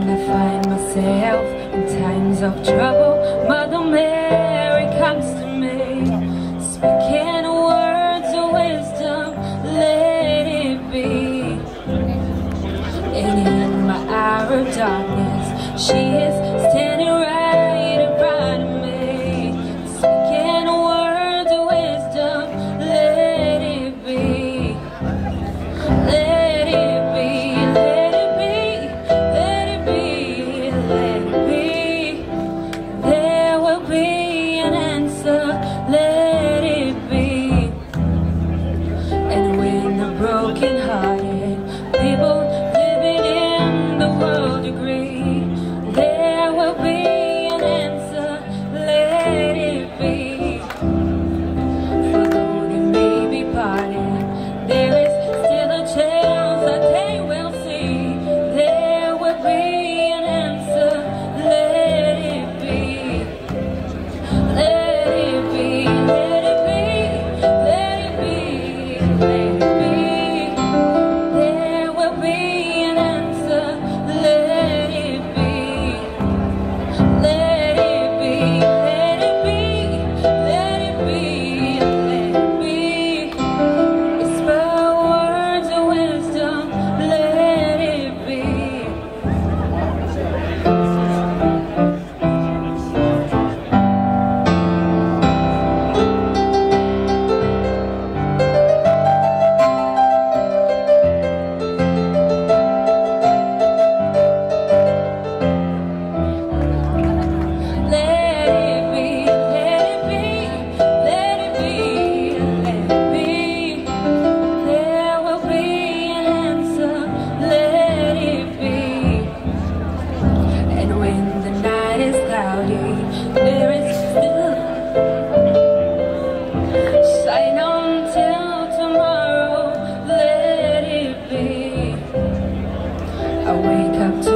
I find myself in times of trouble, Mother Mary comes to me, speaking words of wisdom, let it be. And in my hour of darkness, she is standing right in front of me, speaking words of wisdom, let it be. Let it be, let it be, let it be, let it be. There will be an answer, let it be. And when the broken-hearted people living in the world agree, there will be an answer, let it be. For though they may be parted, there is still a chance that they will see. There will be an answer, let it be. Let it be, let it be, let it be, let it be. There will be an answer, let it be. Let it be, let it be, let it be, let it be. Whisper words of wisdom, let it be. Let it be, let it be, let it be, let it be. There will be an answer, let it be. And when the night is cloudy, there is still shine on till tomorrow, let it be. I wake up to